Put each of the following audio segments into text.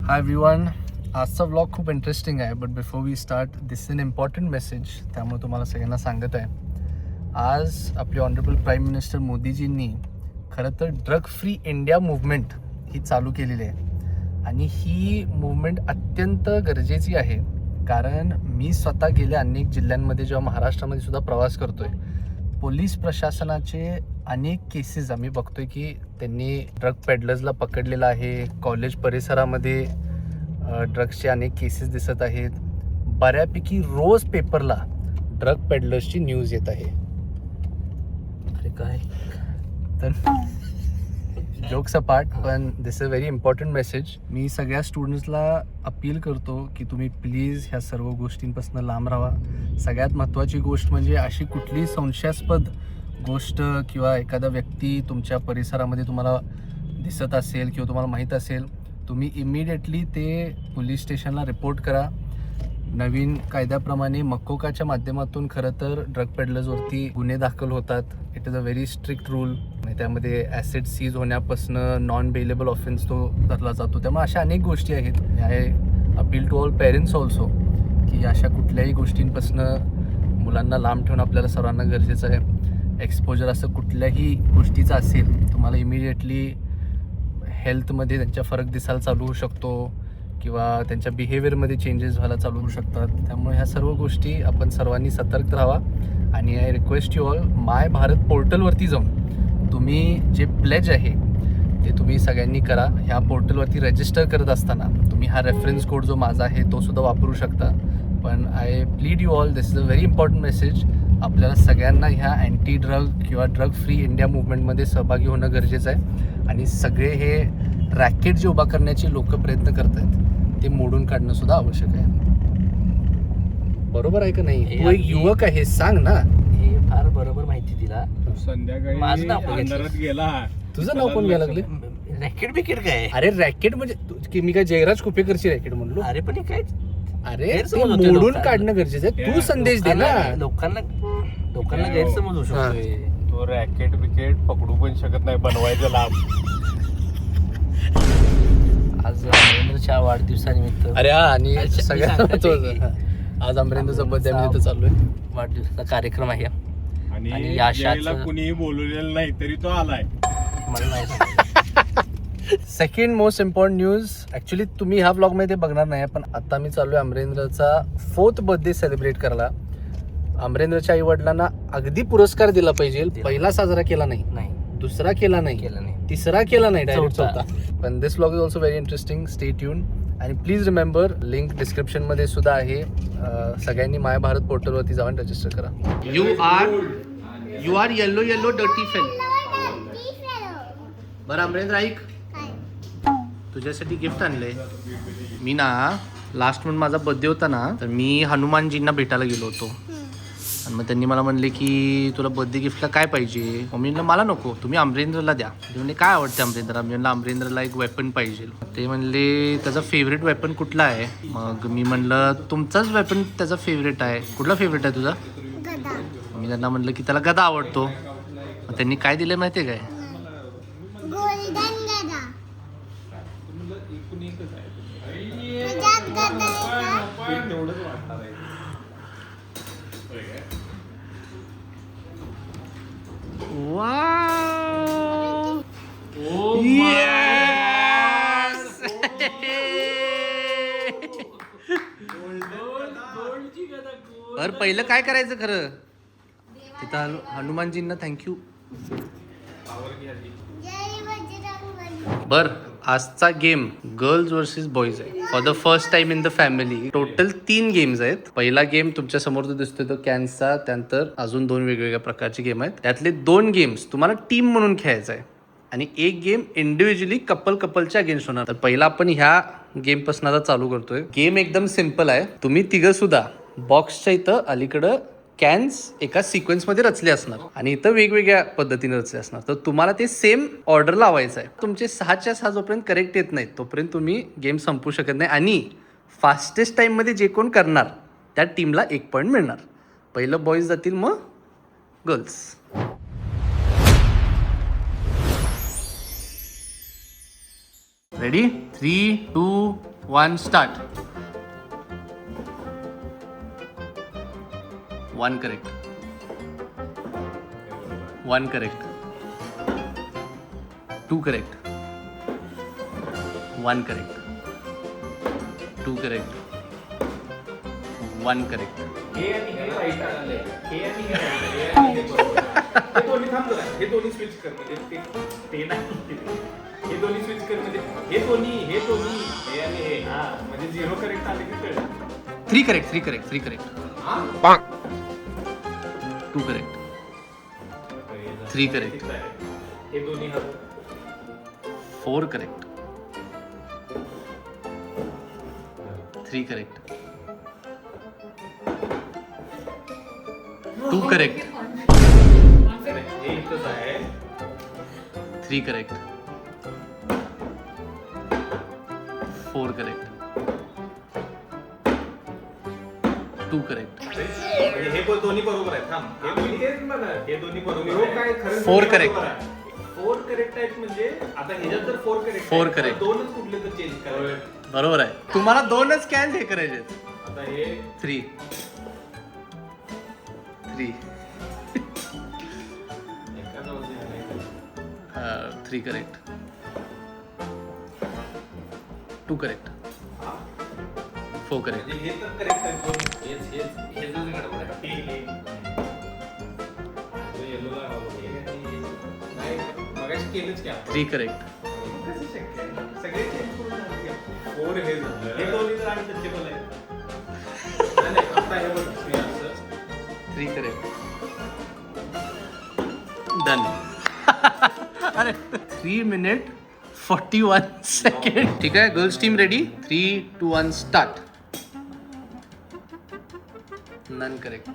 हाय everyone, आजचा vlog खूप interesting आहे. But before we start, this is an important message. त्यामुळे तुम्हाला सगळ्यांना सांगत आहे. आज आपले ऑनरेबल प्राईम मिनिस्टर मोदीजींनी खरं तर ड्रग फ्री इंडिया मूव्हमेंट ही चालू केलेली आहे. आणि ही मूव्हमेंट अत्यंत गरजेची आहे. कारण मी स्वतः गेल्या अनेक जिल्ह्यांमध्ये जेव्हा महाराष्ट्रामध्ये सुद्धा प्रवास करतोय, पोलीस प्रशासनाचे अनेक केसेस आम्ही बघतोय की त्यांनी ड्रग पेडलर्सला पकडलेलं आहे. कॉलेज परिसरामध्ये ड्रग्सचे अनेक केसेस दिसत आहेत. बऱ्यापैकी रोज पेपरला ड्रग पेडलर्सची न्यूज येत आहे. अरे काय तर जोक्स अपार्ट, पण this is a very important message. मी सगळ्या स्टुडंट्सला अपील करतो की तुम्ही प्लीज ह्या सर्व गोष्टींपासून लांब राहा. सगळ्यात महत्त्वाची गोष्ट म्हणजे अशी कुठली संशयास्पद गोष्ट किंवा एखादा व्यक्ती तुमच्या परिसरामध्ये तुम्हाला दिसत असेल किंवा तुम्हाला माहीत असेल, तुम्ही इमिडिएटली ते पोलीस स्टेशनला रिपोर्ट करा. नवीन कायद्याप्रमाणे मकोकाच्या माध्यमातून खरं तर ड्रग पेडलर्सवरती गुन्हे दाखल होतात. It is a very strict rule. त्यामध्ये ॲसेट सीज होण्यापासून नॉन बेलेबल ऑफेन्स तो धरला जातो. त्यामुळे अशा अनेक गोष्टी आहेत. I appeal to all parents also की अशा कुठल्याही गोष्टींपासून मुलांना लांब ठेवणं आपल्याला सर्वांना गरजेचं आहे. एक्सपोजर असं कुठल्याही गोष्टीचं असेल, तुम्हाला इमिडिएटली हेल्थमध्ये त्यांच्या फरक दिसायला चालू होऊ शकतो किंवा त्यांच्या बिहेवियरमध्ये चेंजेस व्हायला चालू होऊ शकतात. त्यामुळे ह्या सर्व गोष्टी आपण सर्वांनी सतर्क राहावा. आणि आय रिक्वेस्ट यू ऑल, माय भारत पोर्टलवरती जाऊन तुम्ही जे प्लेज आहे ते तुम्ही सगळ्यांनी करा. ह्या पोर्टलवरती रजिस्टर करत असताना तुम्ही हा रेफरन्स कोड जो माझा आहे तो सुद्धा वापरू शकता. पण I plead you all, this is a very important message. आपल्याला सगळ्यांना ह्या अँटी ड्रग किंवा ड्रग फ्री इंडिया मूव्हमेंटमध्ये सहभागी होणं गरजेचं आहे. आणि सगळे हे रॅकेट जे उभा करण्याचे लोक प्रयत्न करत आहेत ते मोडून काढणं सुद्धा आवश्यक आहे. बरोबर आहे का नाही? तू एक युवक आहे, सांग ना. हे फार बरोबर माहिती दिला. संध्याकाळी माझं नाव अंधारात गेला. तुझं नाव कोण घ्यायला लागले? रॅकेट बिकेट काय? अरे रॅकेट म्हणजे मी काय जयराज कुपेकरची रॅकेट म्हणलो? अरे पण हे काय अरे गैरसमज ते होतोय मोडून लोकांना. काढणं गरजेचं आहे. तू संदेश दे ना. लोकांना गैरसमज होऊ शकतोय. तो रॅकेट बिकेट पकडू पण शकत नाही, बनवायचं लाभ. आज अमरेंद्रच्या वाढदिवसानिमित्त अरे हा, आणि अच्छा, सगळ्यात मी सांगते महत्त्वाचं, आज अमरेंद्रचा बर्थडे आम्ही तिथं चाललोय. वाढदिवसाचा कार्यक्रम आहे आणि आणि या अशाच- जयला कुणीही बोलवलेलं नाही तरी तो आलाय. मला नाही सांगायचं. Second most important news, actually तुम्ही ह्या ब्लॉगमध्ये बघणार नाही, पण आता मी चालू आहे अमरेंद्रचा 4th बर्थडे सेलिब्रेट करायला. अमरेंद्रच्या आई वडिलांना अगदी पुरस्कार दिला पाहिजे. पहिला साजरा केला नाही, नाही दुसरा केला नाही, केलं नाही. तिसरा केला नाही, डायरेक्ट चौथा. चौथा. पण this blog is also very interesting. Stay tuned. आणि प्लीज रिमेंबर, लिंक डिस्क्रिप्शनमध्ये सुद्धा आहे. सगळ्यांनी माय भारत पोर्टलवरती जाऊन रजिस्टर करा. You are yellow dirty fail. बरं अमरेंद्र ऐक, तुझ्यासाठी गिफ्ट आणलंय. मी ना लास्ट मंथ माझा बर्थडे होता ना, तर मी हनुमानजींना भेटायला गेलो होतो. आणि मग त्यांनी मला म्हणले की तुला बर्थडे गिफ्टला काय पाहिजे? मग मी म्हणलं मला नको, तुम्ही अमरेंद्रला द्या. ते म्हणले काय आवडते अमरेंद्रला? मी म्हणलं अमरेंद्रला एक वेपन पाहिजे. ते म्हणले त्याचा फेवरेट वेपन कुठला आहे? मग मी म्हणलं तुमचाच वेपन त्याचा फेवरेट आहे. कुठला फेवरेट आहे तुझा? मी त्यांना म्हणलं की त्याला गदा आवडतो. मग त्यांनी काय दिलं माहिती आहे काय? Wow! Yes! तर पहिलं काय करायचं खरं? तिथं हनुमानजींना थँक्यू. बर, आजचा गेम गर्ल्स वर्सेस बॉईज आहे. For the first time in the family. Total 3 games आहेत. पहिला गेम तुमच्या समोर जो दिसतोय तो कॅन्सचा, त्यानंतर अजून 2 वेगवेगळ्या प्रकारचे गेम आहेत. त्यातले 2 गेम्स तुम्हाला टीम म्हणून खेळायचं आहे आणि एक गेम इंडिव्हिज्युअली कपलच्या अगेन्स्ट होणार. तर पहिला आपण ह्या गेम पासून आता चालू करतोय. गेम एकदम सिम्पल आहे. तुम्ही तिघं सुद्धा बॉक्सच्या इथं अलीकडं कॅन्स एका सिक्वेन्समध्ये रचले असणार आणि इथं वेगवेगळ्या पद्धतीने रचले असणार. तर तुम्हाला ते सेम ऑर्डर लावायचं आहे. तुमचे 6च्या 6 जोपर्यंत करेक्ट येत नाहीत तोपर्यंत तुम्ही गेम संपू शकत नाही. आणि फास्टेस्ट टाईममध्ये जे कोण करणार त्या टीमला 1 पॉईंट मिळणार. पहिलं बॉईज जातील, मग girls. Ready? 3, 2, 1 start. 1 correct. 1 correct. 2 correct. 1 correct. 2 correct. 1 correct. हे आणि हे right आले. हे आणि हे right आले. हे आणि हे बरोबर आहे. हे दोन्ही थांब जरा. हे दोन्ही स्विच कर म्हणजे ते नाही. हे दोन्ही स्विच कर म्हणजे हे दोन्ही हे आणि हे हा म्हणजे 0 करेक्ट आले की कळलं. 3 correct. 3 correct. 3 correct. हा 2 correct. 3 correct. हे दोन्ही हवं. 4 correct. 3 correct. 2 correct. हे इथंच आहे. 3 correct. 4 correct. 2 correct. म्हणजे हे दोन्ही बरोबर आहेत. थांब. हे दोन्ही तेच बघा. हे दोन्ही बरोबर आहे. काय खरं 4 correct. 4 करेक्ट आहेत म्हणजे आता ह्याच्यात जर 4 करेक्ट 4 correct. दोनच कुठले तर चेंज करावे. बरोबर आहे. तुम्हाला 2च कॅन हे करायचे. आता हे 3. 3. एका जाऊन आहे. 3 correct. 2 correct. 4 correct. म्हणजे हे तर करेक्ट आहे. हे जर गडबड आहे. हे येलो ला नाही मगाशी केलंच की आपण. 3 correct. कसं शक्य आहे? सगळे चेंज करून झालं की आपण. 4 हे झालं. हे दोन्ही तर अनटचेबल आहेत. नाही, आता हे बघ हे असं. 3 correct. Done. अरे 3 minute 41 second. ठीक आहे, girls team ready. 3, 2, 1 start. None correct.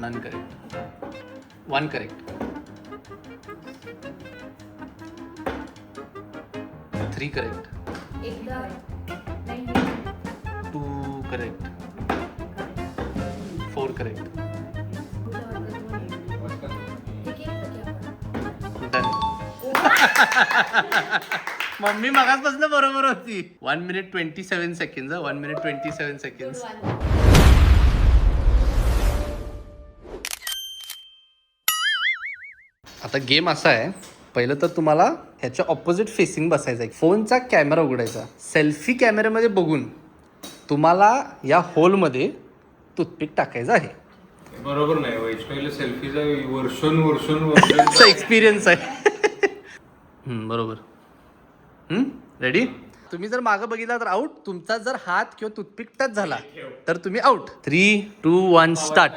None correct. 1 correct. 3 correct. 2 correct. 4 correct. Done. Mummy मगासपासून बरोबर होती. 1 minute 27 seconds. 1 minute 27 seconds. आता गेम असा आहे, पहिलं तर तुम्हाला ह्याच्या ऑपोजिट फेसिंग बसायचं आहे. फोनचा कॅमेरा उघडायचा. सेल्फी कॅमेऱ्यामध्ये बघून तुम्हाला या होलमध्ये टूथपिक टाकायचं आहे. बरोबर नाही. वैष्णवीला सेल्फीचा वर्षोन एक्सपिरियन्स आहे. बरोबर. रेडी? तुम्ही जर मागं बघितला तर आउट. तुमचा जर हात किंवा टूथपिक टच झाला तर तुम्ही आउट. 3, 2, 1 स्टार्ट.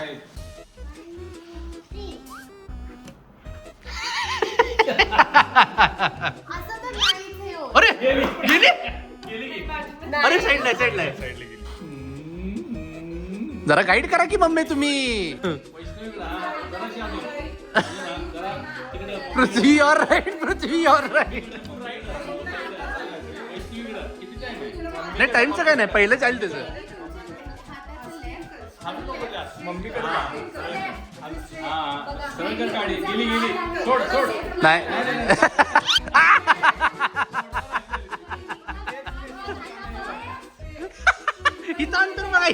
अरे गेली? अरे साईडला आहे. जरा गाईड करा की मम्मी तुम्ही. पृथ्वी और राईट. नाही टाइमचं काय नाही, पहिलं चालेल त्याचं. नाही हिचं अंतर बघा.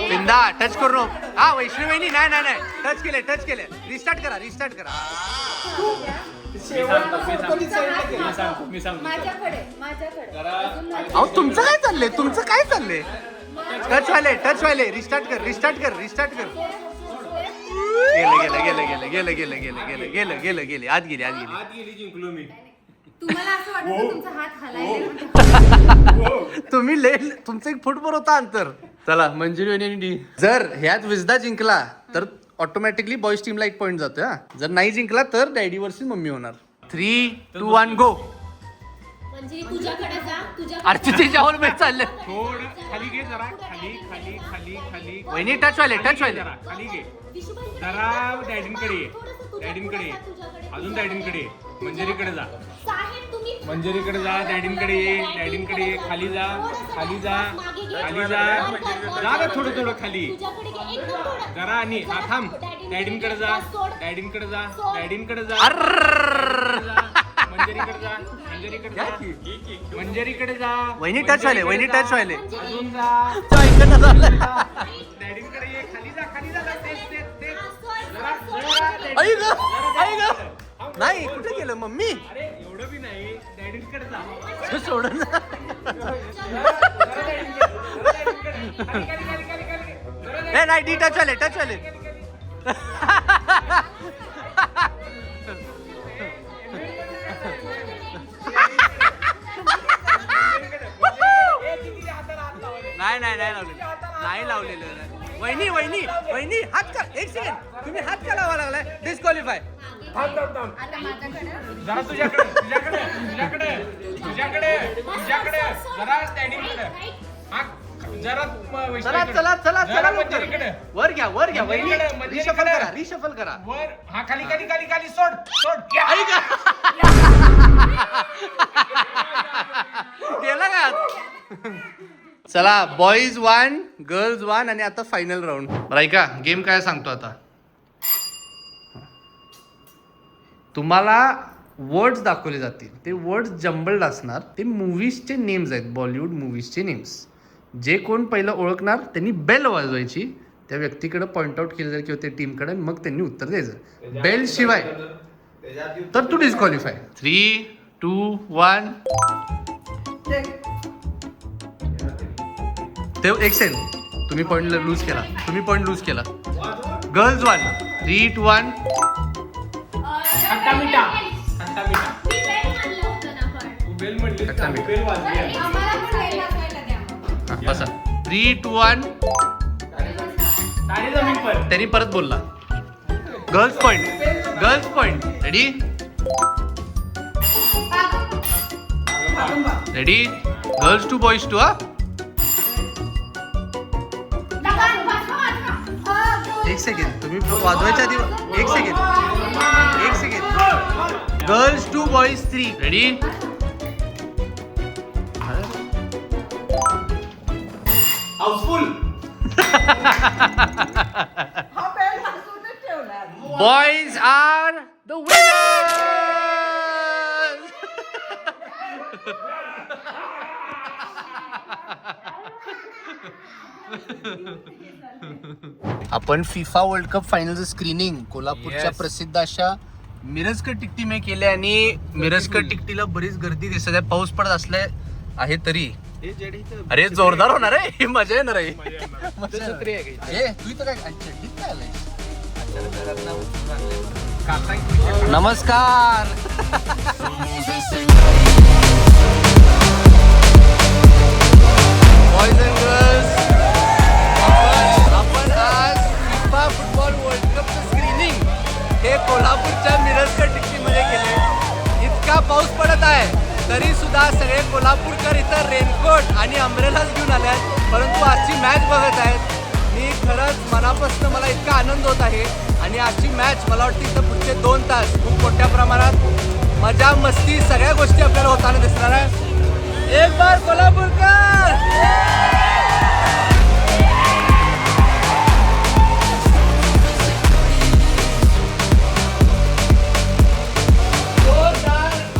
बिंदा टच करू नको. हा वैष्णवी नाही टच केले. रिस्टार्ट करा. अहो तुमचं काय चाललंय? टच व्हायले. रिस्टार्ट कर. गेले. आत गेली. जिंकलो मी. तुम्हाला असं वाटतं तुमचा हात हलायला? तुम्ही तुमचं 1 फूट होता अंतर. चला मंजिरी आणि डी. जर ह्यात विजदा जिंकला तर ऑटोमॅटिकली बॉईज टीमला 1 पॉईंट जातोय. जर नाही जिंकला तर डॅडी वर्सेस मम्मी होणार. 3, 2, 1 गो. म्हणजे तुझ्याकडे जा. अरे तुझ्यावर मी चालले. थोडं खाली घे जरा. खाली. वहिनी टच व्हायले. खाली घे. जरा डॅडींकडे ये. डॅडींकडे ये. तुझ्याकडे, अजून डॅडींकडे ये. मंजिरीकडे जा. साहेब तुम्ही मंजिरीकडे जा, डॅडींकडे ये, डॅडींकडे ये. खाली जा, खाली जा, खाली जा. जा ना थोडं थोडं खाली. तुझ्याकडे घे, एकदम थोडं. जरा आणि हा थांब. डॅडींकडे जा, डॅडींकडे जा, डॅडींकडे जा. मंजिरीकडे जा, मंजिरीकडे जा, मंजिरीकडे जा. वहिनी टच व्हायले, वहिनी टच व्हायले. अजून जा. डॅडींकडे ये, खाली जा, खाली जा. तेच, तेच, तेच. जरा, जरा, आई ग, आई ग. थांब. नाही कुठे गेलं मम्मी अरे एवढं बी नाही. डॅडींकडे जा. सोड ना. नाही डी टच व्हायले, टच व्हायले. नाही नाही नाही लावलेलं, नाही लावलेलं. वहिनी वहिनी वहिनी हात का, एक सेकंड, तुम्ही हात का लावा लागलाय? डिस्क्वालिफाय. जरा तुझ्याकडे तुझ्याकडे तुझ्याकडे तुझ्याकडे तुझ्याकडे जरा डॅडींकडे. हा जरा चला चला चला चला मंजिरीकडे. वर घ्या, वर घ्या वहिनी. मंजिरीकडे, रिशफल मंजिरीकडे. करा, रिशफल करा. वर हा खाली खाली खाली खाली सोड सोड. आई ग. गेला का? चला बॉईज 1 गर्ल्स 1 आणि आता फायनल राऊंड. ऐका गेम काय सांगतो आता. तुम्हाला वर्ड्स दाखवले जातील. ते वर्ड्स जंबल्ड असणार. ते मूवीजचे नेम्स आहेत, बॉलिवूड मूवीजचे नेम्स. जे कोण पहिलं ओळखणार त्यांनी बेल वाजवायची, त्या व्यक्तीकडे पॉइंट आउट केलं जाईल किंवा त्या टीमकडे, मग त्यांनी उत्तर द्यायचं. बेल शिवाय तर तू डिस्क्वालिफाय. 3, 2, 1. ते एक सेकंड, तुम्ही पॉइंट लूज केला, तुम्ही पॉइंट लूज केला. गर्ल्स 1. 3, 2, 1. खट्टा मिठा खट्टा मिठा. मी बेल मानलं होतं ना पण. तू बेल म्हणली, खट्टा मिठा. बेल वाजली. आम्हाला पण बेल वाजवायला द्या मग. हा, बसा. 3, 2, 1. तारी जमीन पर. त्यांनी परत बोलला. Girls point, girls point. Ready ready. Girls 2 boys 2. हा एक सेकंड, तुम्ही वाजवायच्या आधी एक सेकंड, एक second. Girls 2 boys 3. Ready. Houseful. Boys are the winners. आपण फिफा वर्ल्ड कप फायनलचं स्क्रीनिंग कोल्हापूरच्या प्रसिद्ध अशा मिरजकर टिकटी मे केले आणि मिरजकर टिकटीला बरीच गर्दी दिसत आहे. पाऊस पडत असले आहे तरी. अरे जोरदार होणार आहे, ही मजा येणार आहे. ए, तू इथं काय चड्डीत काय आलंय? नमस्कार. बॉयज अँड गर्ल्स, आपण आज फिफा फुटबॉल वर्ल्ड कपचं स्क्रीनिंग हे कोल्हापूरच्या मिरजकर टिकटीमध्ये केले. इतका पाऊस पडत आहे तरी सुद्धा सगळे कोल्हापूरकर इथं रेनकोट आणि अम्ब्रेलाच घेऊन आले आहेत, परंतु आजची मॅच बघत आहेत. मी खरंच मनापासून मला इतका आनंद होत आहे. आणि आजची मॅच मला वाटतं इथं पुढचे 2 तास खूप मोठ्या प्रमाणात मजा मस्ती सगळ्या गोष्टी आपल्याला होताना दिसणार आहे. एक बार कोल्हापूरकर.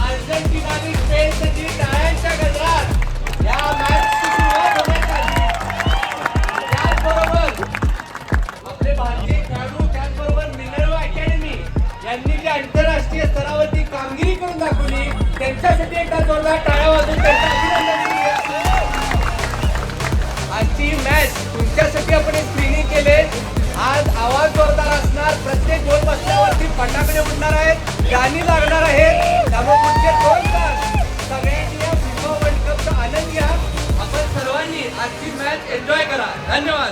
अर्जेंटिना आणि स्पेनसाठी टाळ्यांच्या गजरात या मॅचची सुरुवात होण्यात आली. त्याचबरोबर आपले भारतीय खेळाडू, त्याचबरोबर मिनर्वा अकॅडमी यांनी जी आंतरराष्ट्रीय स्तरावरती कामगिरी करून दाखवली, त्यांच्यासाठी एकदा जोरदार टाळ्या वाजवून त्यांचं अभिनंदन करूया. आजची मॅच तुमच्यासाठी आपण स्क्रीनिंग केले. आज आवाज जोरदार असणार, प्रत्येक गोल बसल्यावरती फटाकडे उडणार आहेत, गाणी लागणार आहेत. त्यामुळे पुढचे 2 तास सगळ्यांनी या फिफा वर्ल्ड कपचा आनंद घ्या. आपण सर्वांनी आजची मॅच एन्जॉय करा. धन्यवाद.